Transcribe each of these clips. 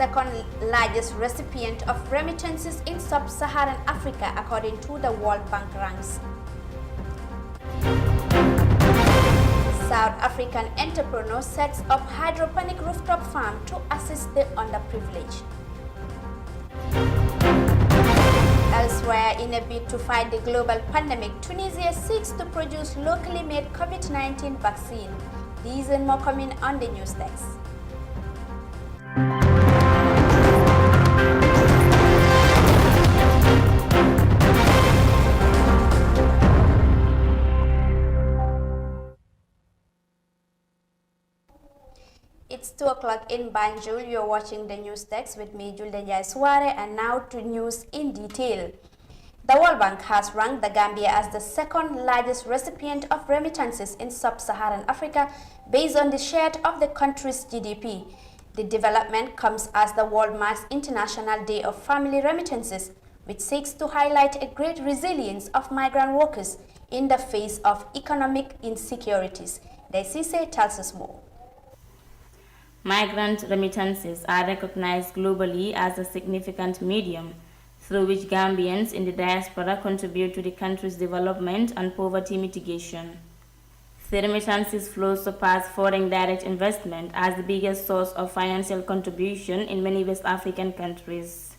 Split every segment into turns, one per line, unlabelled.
second largest recipient of remittances in sub-Saharan Africa according to the World Bank ranks. South African entrepreneur sets up hydroponic rooftop farm to assist the underprivileged. Elsewhere, in a bid to fight the global pandemic, Tunisia seeks to produce locally made COVID-19 vaccine. These and more coming on the news desk. It's 2 o'clock in Banjul. You're watching the news text with me, Juldenjai Suare, and now to news in detail. The World Bank has ranked the Gambia as the second largest recipient of remittances in sub-Saharan Africa based on the share of the country's GDP. The development comes as the world marks International Day of Family Remittances, which seeks to highlight a great resilience of migrant workers in the face of economic insecurities. Desise tells us more.
Migrant remittances are recognized globally as a significant medium through which Gambians in the diaspora contribute to the country's development and poverty mitigation. The remittances flows surpass foreign direct investment as the biggest source of financial contribution in many West African countries.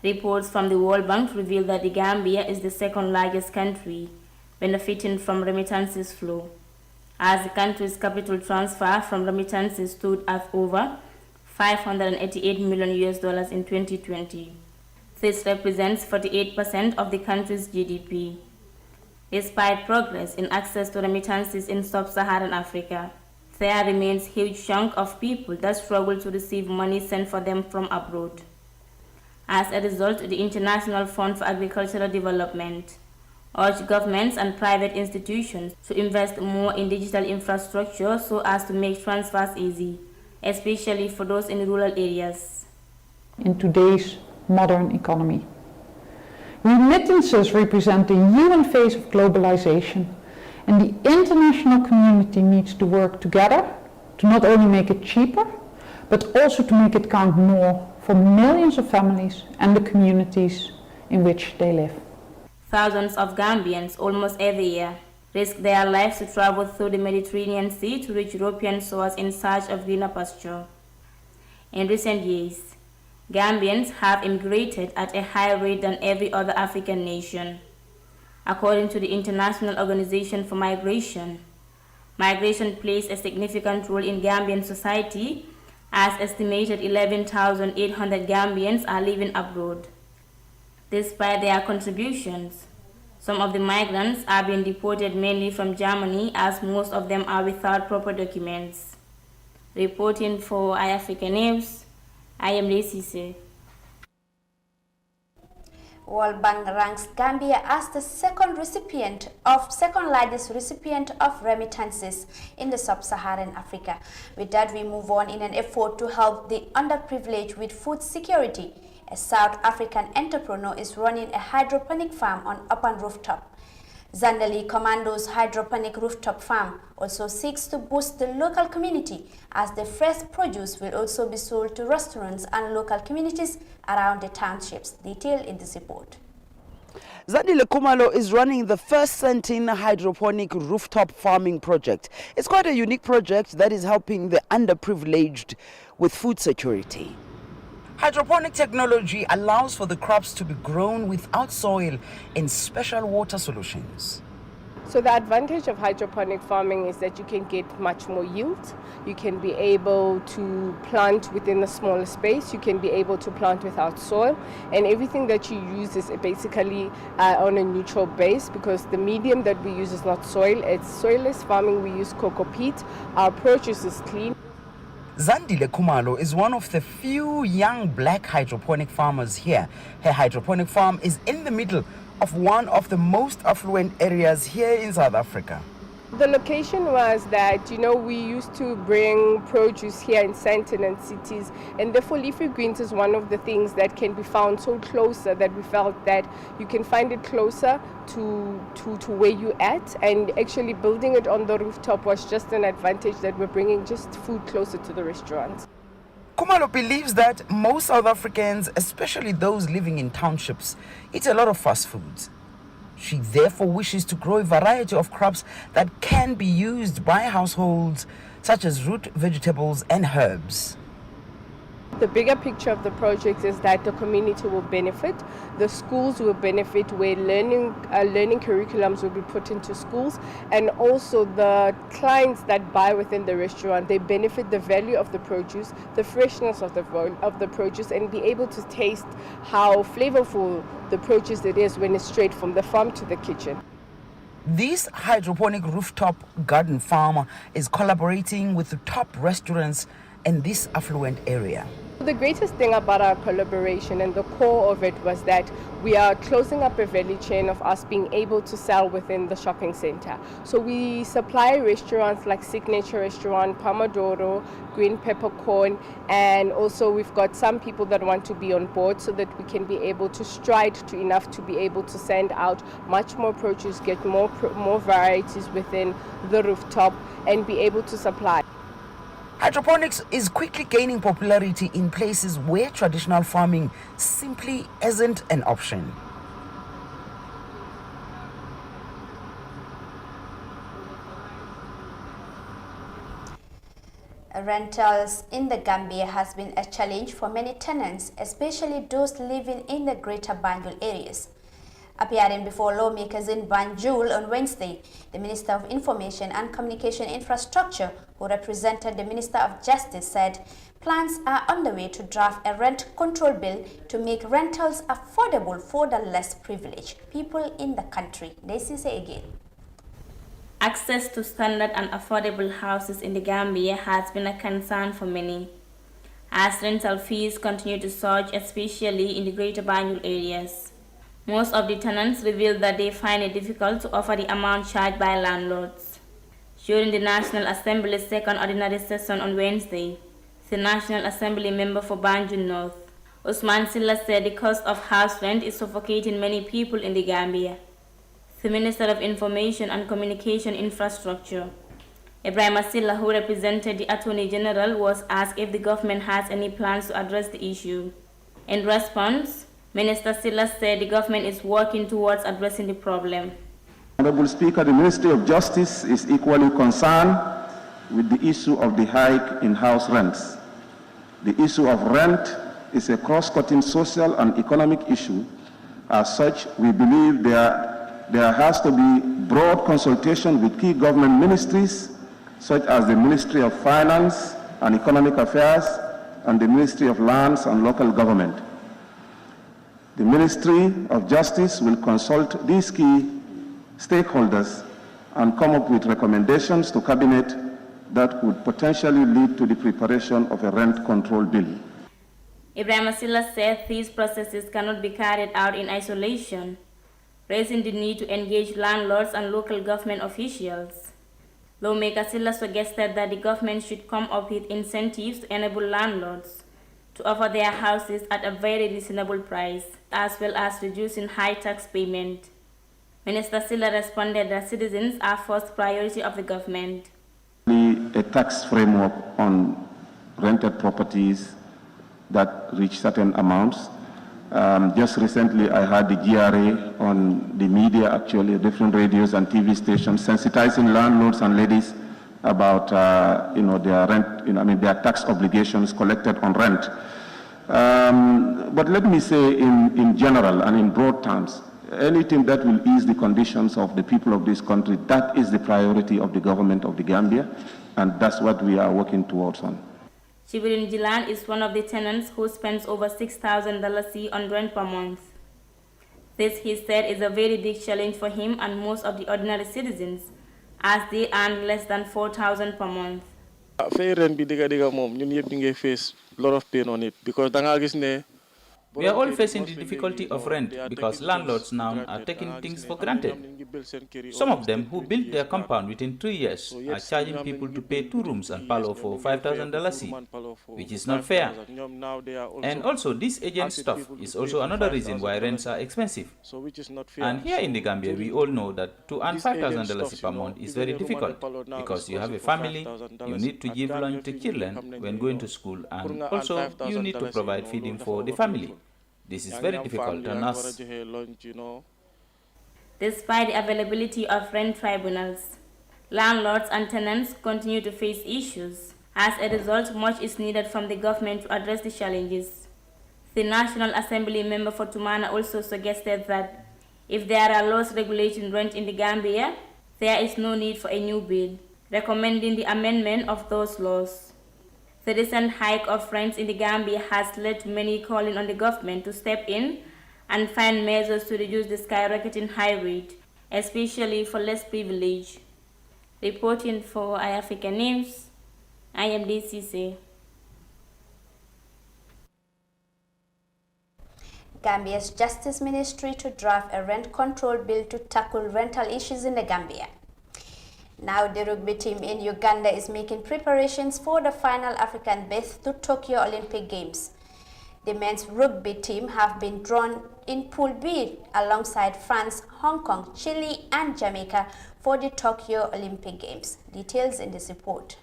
Reports from the World Bank reveal that the Gambia is the second largest country benefiting from remittances flow, as the country's capital transfer from remittances stood at over $588 million in 2020. This represents 48% of the country's GDP. Despite progress in access to remittances in sub-Saharan Africa, there remains a huge chunk of people that struggle to receive money sent for them from abroad. As a result, the International Fund for Agricultural Development urge governments and private institutions to invest more in digital infrastructure so as to make transfers easy, especially for those in rural areas.
In today's modern economy, remittances represent the human face of globalization, and the international community needs to work together to not only make it cheaper, but also to make it count more for millions of families and the communities in which they live.
Thousands of Gambians almost every year risk their lives to travel through the Mediterranean Sea to reach European shores in search of greener pasture. In recent years, Gambians have immigrated at a higher rate than every other African nation. According to the International Organization for Migration, migration plays a significant role in Gambian society, as estimated 11,800 Gambians are living abroad. Despite their contributions, some of the migrants are being deported mainly from Germany, as most of them are without proper documents. Reporting for iAfrica News, I am Desise.
World Bank ranks Gambia as the second largest recipient of remittances in the sub-Saharan Africa. With that, we move on in an effort to help the underprivileged with food security. A South African entrepreneur is running a hydroponic farm on open rooftop. Zandali Commando's hydroponic rooftop farm also seeks to boost the local community, as the fresh produce will also be sold to restaurants and local communities around the townships. Detail in this report.
Zandile Khumalo is running the first Sentin hydroponic rooftop farming project. It's quite a unique project that is helping the underprivileged with food security. Hydroponic technology allows for the crops to be grown without soil in special water solutions.
So the advantage of hydroponic farming is that you can get much more yield. You can be able to plant within a smaller space. You can be able to plant without soil. And everything that you use is basically on a neutral base, because the medium that we use is not soil. It's soilless farming. We use cocoa peat. Our approach is clean.
Zandile Khumalo is one of the few young black hydroponic farmers here. Her hydroponic farm is in the middle of one of the most affluent areas here in South Africa.
The location was that, we used to bring produce here in Sentin and cities, and therefore leafy greens is one of the things that can be found so closer that we felt that you can find it closer to where you're at, and actually building it on the rooftop was just an advantage that we're bringing just food closer to the restaurants.
Khumalo believes that most South Africans, especially those living in townships, eat a lot of fast foods. She therefore wishes to grow a variety of crops that can be used by households, such as root vegetables and herbs.
The bigger picture of the project is that the community will benefit, the schools will benefit where learning curriculums will be put into schools, and also the clients that buy within the restaurant, they benefit the value of the produce, the freshness of the produce, and be able to taste how flavorful the produce it is when it's straight from the farm to the kitchen.
This hydroponic rooftop garden farm is collaborating with the top restaurants in this affluent area.
The greatest thing about our collaboration and the core of it was that we are closing up a value chain of us being able to sell within the shopping center. So we supply restaurants like Signature Restaurant, Pomodoro, Green Peppercorn, and also we've got some people that want to be on board so that we can be able to stride to enough to be able to send out much more produce, get more varieties within the rooftop, and be able to supply.
Hydroponics is quickly gaining popularity in places where traditional farming simply isn't an option.
Rentals in the Gambia has been a challenge for many tenants, especially those living in the greater Banjul areas. Appearing before lawmakers in Banjul on Wednesday, the Minister of Information and Communication Infrastructure, who represented the Minister of Justice, said plans are underway to draft a rent control bill to make rentals affordable for the less privileged people in the country. This is again.
Access to standard and affordable houses in the Gambia has been a concern for many, as rental fees continue to surge, especially in the greater Banjul areas. Most of the tenants revealed that they find it difficult to offer the amount charged by landlords. During the National Assembly's second ordinary session on Wednesday, the National Assembly member for Banjul North, Usman Silla, said the cost of house rent is suffocating many people in the Gambia. The Minister of Information and Communication Infrastructure, Ibrahim Silla, who represented the Attorney General, was asked if the government has any plans to address the issue. In response, Minister Silla said the government is working towards addressing the problem.
Honorable Speaker, the Ministry of Justice is equally concerned with the issue of the hike in house rents. The issue of rent is a cross-cutting social and economic issue. As such, we believe there has to be broad consultation with key government ministries, such as the Ministry of Finance and Economic Affairs and the Ministry of Lands and Local Government. The Ministry of Justice will consult these key stakeholders and come up with recommendations to Cabinet that would potentially lead to the preparation of a rent control bill.
Ibrahim Silla said these processes cannot be carried out in isolation, raising the need to engage landlords and local government officials. Lawmaker Silla suggested that the government should come up with incentives to enable landlords to offer their houses at a very reasonable price, as well as reducing high tax payment. Minister Silla responded that citizens are first priority of the government.
A tax framework on rented properties that reach certain amounts. Just recently I had the GRA on the media, actually, different radios and TV stations, sensitizing landlords and ladies about their rent, their tax obligations collected on rent. But let me say in general and in broad terms, anything that will ease the conditions of the people of this country, that is the priority of the government of the Gambia, and that's what we are working towards on.
Shibirin Jilan is one of the tenants who spends over $6,000 on rent per month. This, he said, is a very big challenge for him and most of the ordinary citizens, as they earn less than $4,000 per month.
Fay rent bi diga mom ñun yépp ñu ngi face lot of pain on it because da nga gis ne We are all facing the difficulty of rent because landlords now are taking things for granted. Some of them who built their compound within 3 years are charging people to pay 2 rooms and parlor for $5,000 each, which is not fair. And also, this agent stuff is also another reason why rents are expensive. And here in the Gambia, we all know that to earn $5,000 per month is very difficult because you have a family, you need to give lunch to children when going to school, and also you need to provide feeding for the family. This is very difficult on us.
Despite the availability of rent tribunals, landlords and tenants continue to face issues. As a result, much is needed from the government to address the challenges. The National Assembly member for Tumana also suggested that if there are laws regulating rent in the Gambia, there is no need for a new bill, recommending the amendment of those laws. The recent hike of rents in the Gambia has led to many calling on the government to step in and find measures to reduce the skyrocketing high rate, especially for less privileged. Reporting for iAfrica News, I am DCC.
Gambia's Justice Ministry to draft a rent control bill to tackle rental issues in the Gambia. Now the rugby team in Uganda is making preparations for the final African berth to Tokyo Olympic Games. The men's rugby team have been drawn in Pool B alongside France, Hong Kong, Chile and Jamaica for the Tokyo Olympic Games. Details in this report.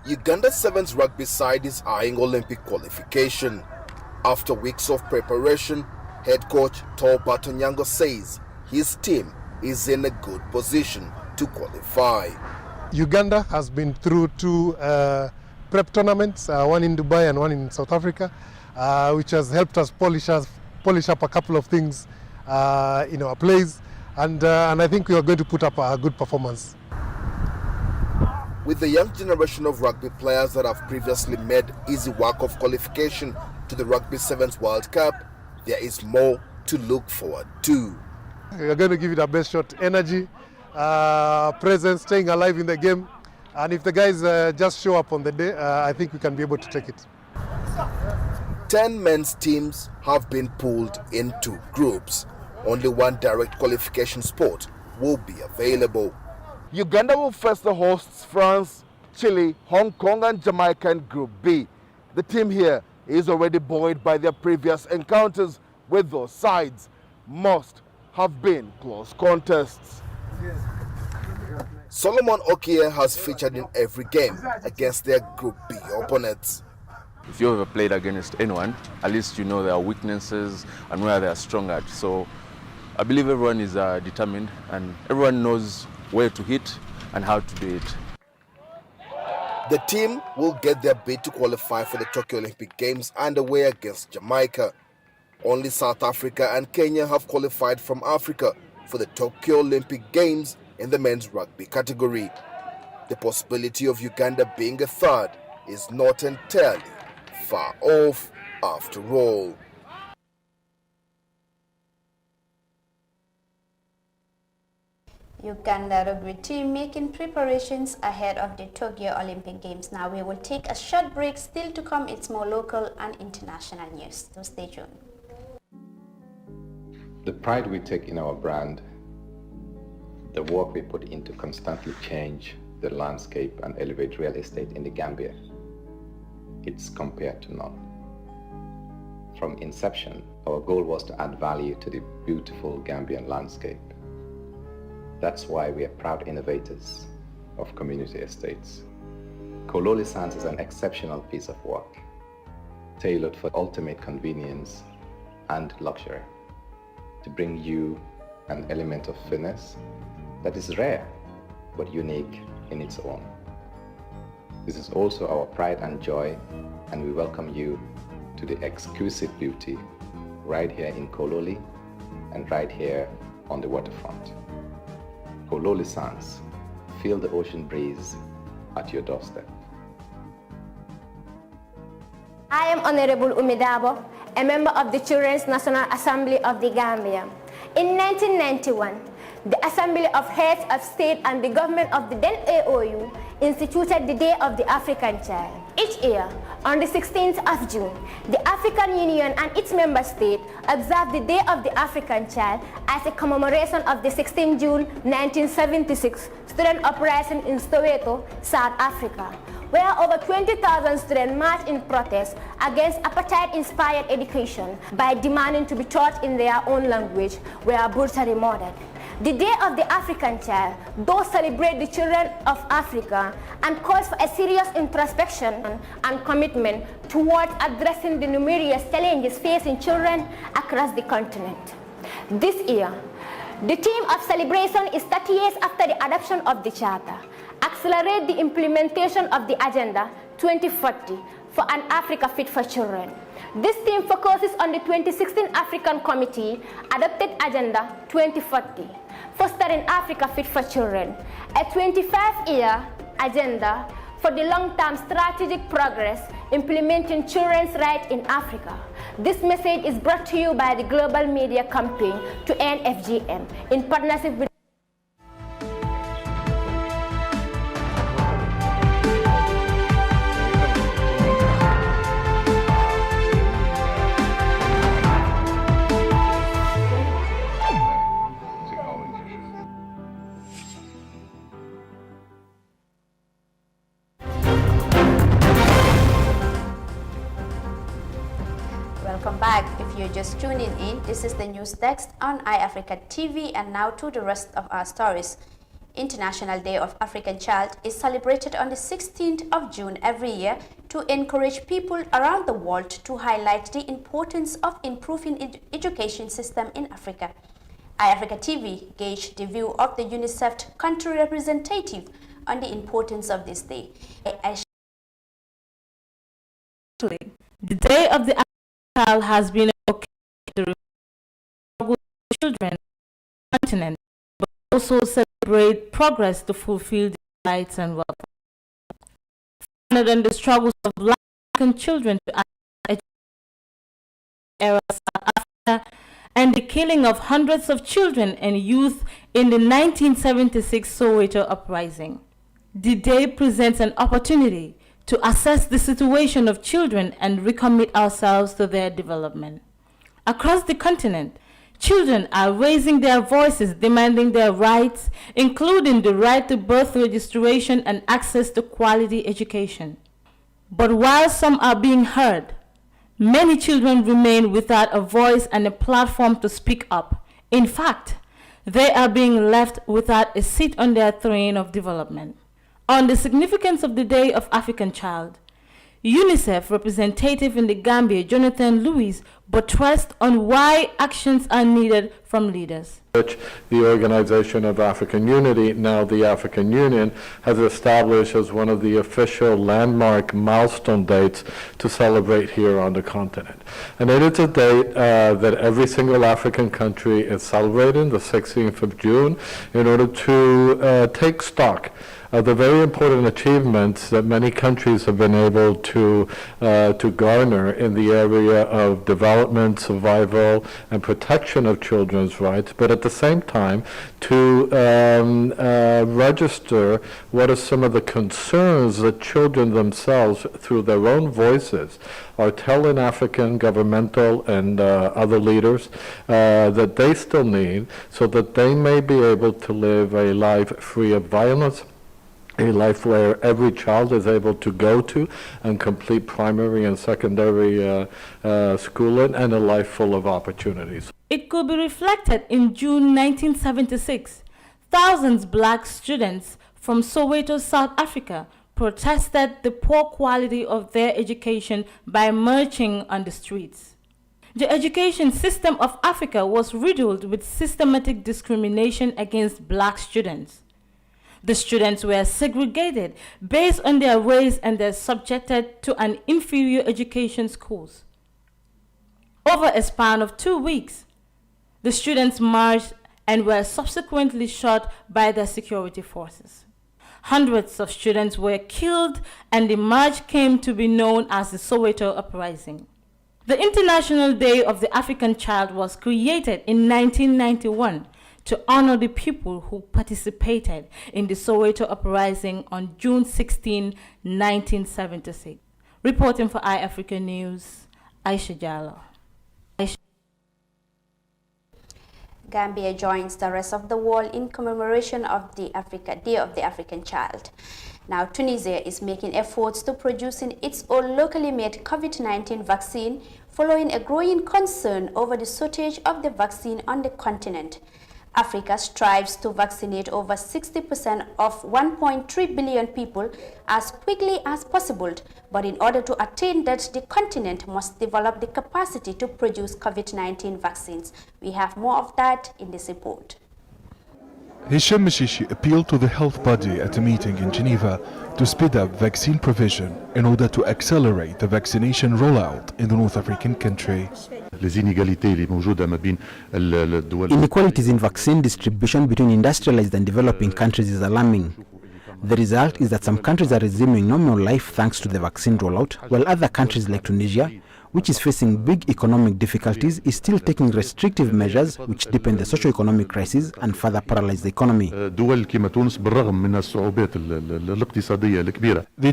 Uganda Sevens rugby side is eyeing Olympic qualification. After weeks of preparation, head coach Tol Batonyango says his team is in a good position to qualify.
Uganda has been through 2 prep tournaments, one in Dubai and one in South Africa, which has helped us polish up a couple of things in our plays, and I think we are going to put up a good performance.
With the young generation of rugby players that have previously made easy work of qualification to the Rugby Sevens World Cup, there is more to look forward to.
We are going to give it our best shot, energy, presence, staying alive in the game, and if the guys just show up on the day, I think we can be able to take it.
10 men's teams have been pooled into groups. Only one direct qualification spot will be available. Uganda will face the hosts France, Chile, Hong Kong and Jamaica in Group B. The team here is already buoyed by their previous encounters with those sides. Most have been close contests. Solomon Okie has featured in every game against their Group B opponents.
If you ever played against anyone, at least you know their weaknesses and where they are strong at. So I believe everyone is determined and everyone knows where to hit and how to do it.
The team will get their bid to qualify for the Tokyo Olympic Games underway against Jamaica. Only South Africa and Kenya have qualified from Africa for the Tokyo Olympic Games in the men's rugby category. The possibility of Uganda being a third is not entirely far off after all.
Uganda rugby team making preparations ahead of the Tokyo Olympic Games. Now we will take a short break. Still to come, it's more local and international news. So stay tuned.
The pride we take in our brand, the work we put into constantly change the landscape and elevate real estate in the Gambia, it's compared to none. From inception, our goal was to add value to the beautiful Gambian landscape. That's why we are proud innovators of community estates. Kololi Sands is an exceptional piece of work, tailored for ultimate convenience and luxury, to bring you an element of finesse that is rare but unique in its own. This is also our pride and joy, and we welcome you to the exquisite beauty right here in Kololi and right here on the waterfront. Kololi Sands, feel the ocean breeze at your doorstep.
I am Honorable Umidabo, a member of the Children's National Assembly of the Gambia. In 1991, the Assembly of Heads of State and the government of the then AOU instituted the Day of the African Child. Each year, on the 16th of June, the African Union and its member states observe the Day of the African Child as a commemoration of the 16th June 1976 student uprising in Soweto, South Africa, where over 20,000 students marched in protest against apartheid-inspired education by demanding to be taught in their own language, were brutally murdered. The Day of the African Child does celebrate the children of Africa and calls for a serious introspection and commitment towards addressing the numerous challenges facing children across the continent. This year, the theme of celebration is 30 years after the adoption of the Charter. Accelerate the implementation of the Agenda 2040 for an Africa fit for children. This theme focuses on the 2016 African Committee adopted Agenda 2040, fostering Africa fit for children, a 25-year agenda for the long-term strategic progress implementing children's rights in Africa. This message is brought to you by the Global Media Campaign to End FGM in partnership with
Welcome back. If you're just tuning in, this is the news text on iAfrica TV, and now to the rest of our stories. International Day of African Child is celebrated on the 16th of June every year to encourage people around the world to highlight the importance of improving education system in Africa. iAfrica TV gauged the view of the UNICEF country representative on the importance of this day.
The Day of the Child has been a occasion to remember children on the continent, but also celebrate progress to fulfill their rights and welfare. Founded on the struggles of Black African children to educate era South Africa and the killing of hundreds of children and youth in the 1976 Soweto uprising. The day presents an opportunity to assess the situation of children and recommit ourselves to their development. Across the continent, children are raising their voices demanding their rights, including the right to birth registration and access to quality education. But while some are being heard, many children remain without a voice and a platform to speak up. In fact, they are being left without a seat on their throne of development. On the significance of the Day of African Child, UNICEF representative in the Gambia, Jonathan Lewis, buttressed on why actions are needed from leaders.
The Organization of African Unity, now the African Union, has established as one of the official landmark milestone dates to celebrate here on the continent. And it is a date that every single African country is celebrating, the 16th of June, in order to take stock of the very important achievements that many countries have been able to garner in the area of development, survival, and protection of children's rights, but at the same time to register what are some of the concerns that children themselves, through their own voices, are telling African governmental and other leaders that they still need, so that they may be able to live a life free of violence, a life where every child is able to go to and complete primary and secondary schooling, and a life full of opportunities.
It could be reflected in June 1976. Thousands Black students from Soweto, South Africa, protested the poor quality of their education by marching on the streets. The education system of Africa was riddled with systematic discrimination against Black students. The students were segregated based on their race and they're subjected to an inferior education schools. Over a span of 2 weeks, the students marched and were subsequently shot by the security forces. Hundreds of students were killed, and the march came to be known as the Soweto Uprising. The International Day of the African Child was created in 1991
to honor the people who participated in the Soweto uprising on June 16, 1976. Reporting for iAfrica News, Aisha Jallo.
Gambia joins the rest of the world in commemoration of the Day of the African Child. Now, Tunisia is making efforts to producing its own locally made COVID-19 vaccine following a growing concern over the shortage of the vaccine on the continent. Africa strives to vaccinate over 60% of 1.3 billion people as quickly as possible, but in order to attain that, the continent must develop the capacity to produce COVID-19 vaccines. We have more of that in this report.
Hisham Mishishi appealed to the health body at a meeting in Geneva to speed up vaccine provision in order to accelerate the vaccination rollout in the North African country.
Inequalities in vaccine distribution between industrialized and developing countries is alarming. The result is that some countries are resuming normal life thanks to the vaccine rollout, while other countries like Tunisia, which is facing big economic difficulties, is still taking restrictive measures which deepen the socio-economic crisis and further paralyze the economy.
The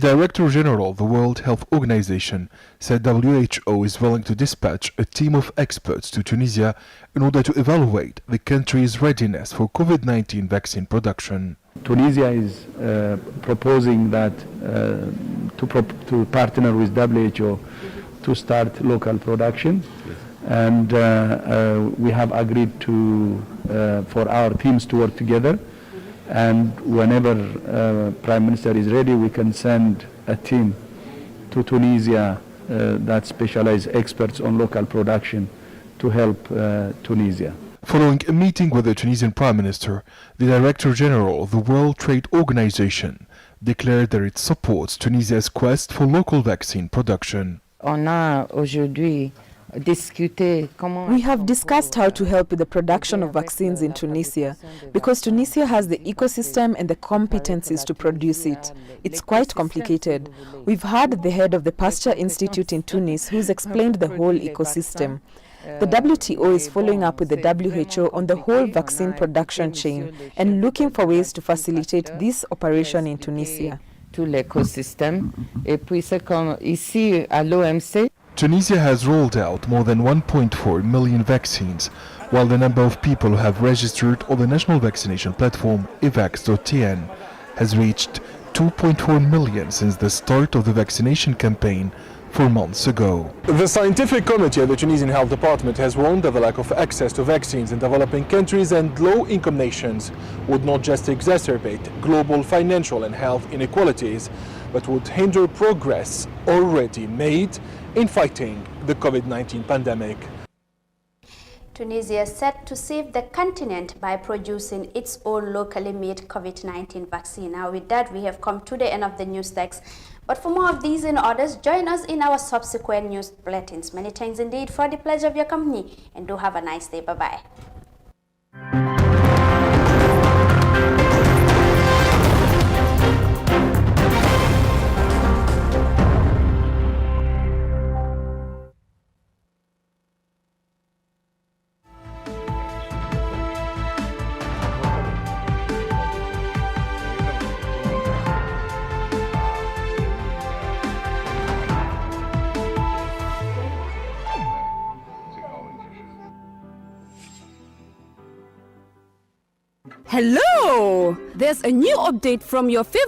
Director General of the World Health Organization said WHO is willing to dispatch a team of experts to Tunisia in order to evaluate the country's readiness for COVID-19 vaccine production.
Tunisia is proposing that to partner with WHO to start local production, and we have agreed to for our teams to work together, and whenever Prime Minister is ready, we can send a team to Tunisia that specialize experts on local production to help Tunisia.
Following a meeting with the Tunisian Prime Minister, the Director General of the World Trade Organization declared that it supports Tunisia's quest for local vaccine production.
We have discussed how to help with the production of vaccines in Tunisia, because Tunisia has the ecosystem and the competencies to produce it. It's quite complicated. We've had the head of the Pasteur Institute in Tunis who's explained the whole ecosystem. The WTO is following up with the WHO on the whole vaccine production chain and looking for ways to facilitate this operation in Tunisia.
Tunisia has rolled out more than 1.4 million vaccines, while the number of people who have registered on the national vaccination platform evax.tn has reached 2.4 million since the start of the vaccination campaign 4 months ago. The scientific committee of the Tunisian Health Department has warned that the lack of access to vaccines in developing countries and low-income nations would not just exacerbate global financial and health inequalities, but would hinder progress already made in fighting the COVID-19 pandemic.
Tunisia is set to save the continent by producing its own locally made COVID-19 vaccine. Now with that, we have come to the end of the news text. But for more of these and others, join us in our subsequent news bulletins. Many thanks indeed for the pleasure of your company, and do have a nice day. Bye-bye.
Hello! There's a new update from your favorite